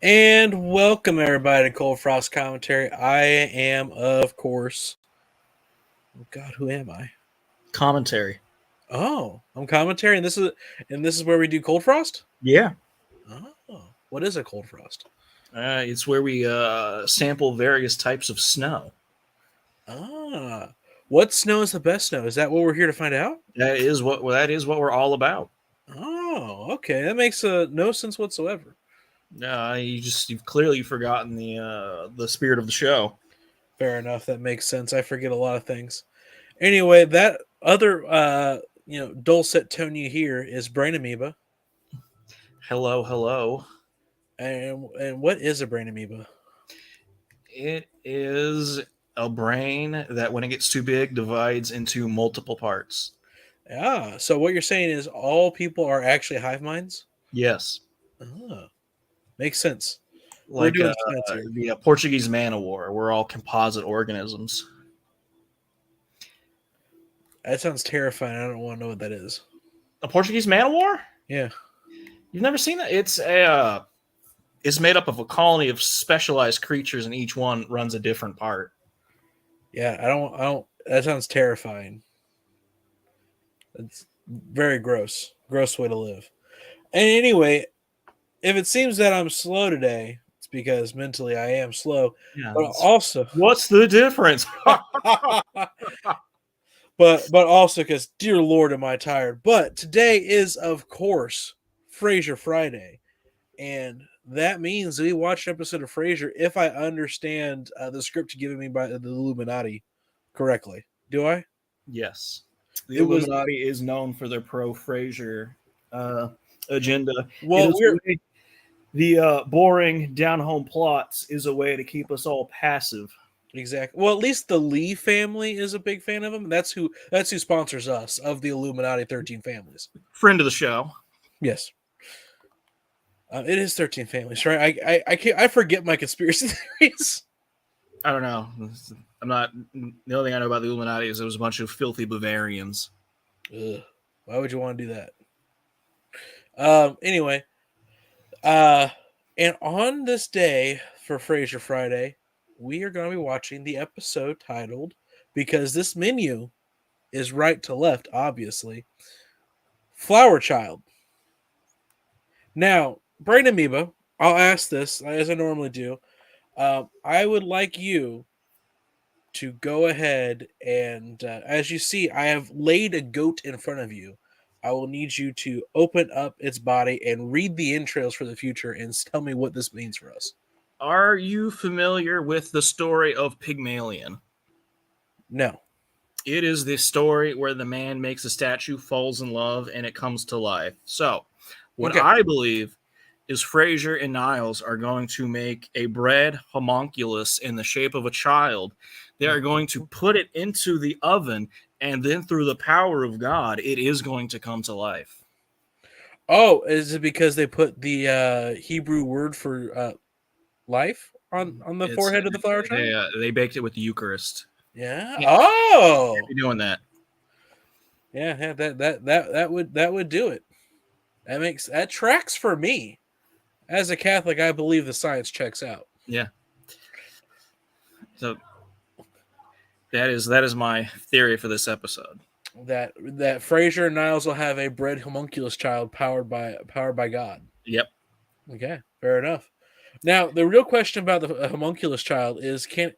And welcome everybody to Coldfrost Commentary. I am, of course, oh God, who am I? Commentary. Oh, I'm commentary, and this is where we do Cold Frost. Yeah. Oh, what is a Cold Frost? It's where we sample various types of snow. What snow is the best snow? Is that what we're here to find out? That is what we're all about. Oh, okay, that makes no sense whatsoever. You've clearly forgotten the spirit of the show. Fair enough, that makes sense. I forget a lot of things. Anyway, that other dulcet tone you hear is brain amoeba. Hello, hello. And what is a brain amoeba? It is a brain that, when it gets too big, divides into multiple parts. So what you're saying is all people are actually hive minds? Yes, Ah, makes sense. We're like doing science here. the Portuguese man of war. We're all composite organisms. That sounds terrifying. I don't want to know what that is. A Portuguese man of war? Yeah. You've never seen that? It's made up of a colony of specialized creatures, and each one runs a different part. Yeah, I don't that sounds terrifying. It's very gross. Gross way to live. And anyway, if it seems that I'm slow today, it's because mentally I am slow. Yeah. But also What's the difference? but also because, dear Lord, am I tired. But today is, of course, Frasier Friday. And that means we watch an episode of Frasier if I understand the script given me by the Illuminati correctly. Do I? Yes. The It was Illuminati is known for their pro-Frasier agenda. well. The boring down-home plots is a way to keep us all passive. Exactly. Well, at least the Lee family is a big fan of him. That's who sponsors us of the Illuminati 13 families. Friend of the show. Yes. It is 13 families, right? I forget my conspiracy theories. I don't know. I'm not. The only thing I know about the Illuminati is it was a bunch of filthy Bavarians. Ugh. Why would you want to do that? Anyway, and on this day for Frasier Friday, we are going to be watching the episode titled, because this menu is right to left, obviously, Flower Child. Now, Brain Amoeba, I'll ask this as I normally do. I would like you to go ahead and, as you see, I have laid a goat in front of you. I will need you to open up its body and read the entrails for the future and tell me what this means for us. Are you familiar with the story of Pygmalion? No. It is the story where the man makes a statue, falls in love, and it comes to life. So, what I believe is Frasier and Niles are going to make a bread homunculus in the shape of a child. They are going to put it into the oven, and then through the power of God, it is going to come to life. Oh, is it because they put the Hebrew word for life on the forehead of the flower child? They baked it with the Eucharist. Yeah. Oh, Can't be doing that. Yeah. That would do it. That tracks for me. As a Catholic, I believe the science checks out. Yeah. So that is my theory for this episode. That Frasier and Niles will have a bred homunculus child powered by God. Yep. Okay, fair enough. Now, the real question about the homunculus child is can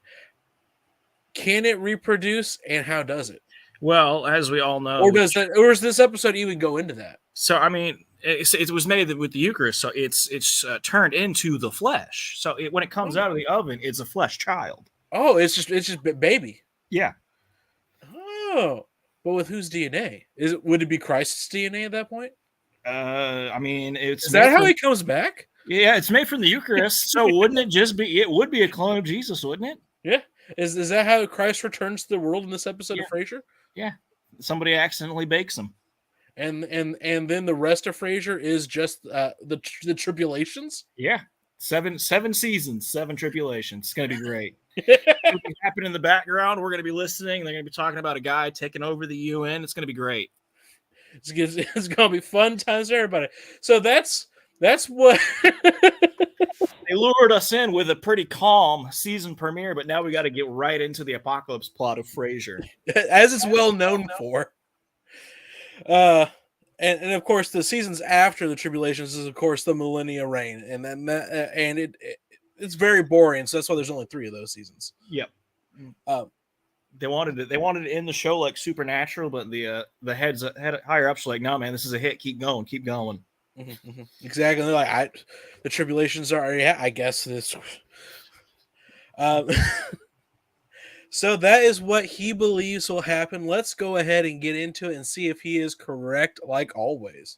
it reproduce, and how does it? Well, as we all know, or does this episode even go into that? So, I mean, it was made with the Eucharist, so it's turned into the flesh. So when it comes out of the oven, it's a flesh child. Oh, it's just baby. Yeah. Oh, but with whose DNA? Would it be Christ's DNA at that point? I mean, is that how he comes back? Yeah, it's made from the Eucharist. So wouldn't it just be? It would be a clone of Jesus, wouldn't it? Yeah. Is that how Christ returns to the world in this episode of Frasier? Yeah. Somebody accidentally bakes him. And then the rest of Frasier is just the tribulations. Yeah, seven seasons, 7 tribulations. It's gonna be great. It'll be happening in the background. We're gonna be listening. They're gonna be talking about a guy taking over the UN. It's gonna be great. It's gonna be fun times for everybody. So that's what. They lured us in with a pretty calm season premiere, but now we got to get right into the apocalypse plot of Frasier. as it's well known for. Uh, and of course, the seasons after the tribulations is of course the millennia reign, and then it's very boring. So that's why there's only 3 of those seasons. Yep. Um, They wanted to end the show like Supernatural, but the head higher ups were like, no, man, this is a hit. Keep going, keep going. Exactly. They're like, the tribulations are, yeah, I guess this. Um, so that is what he believes will happen. Let's go ahead and get into it and see if he is correct, like always.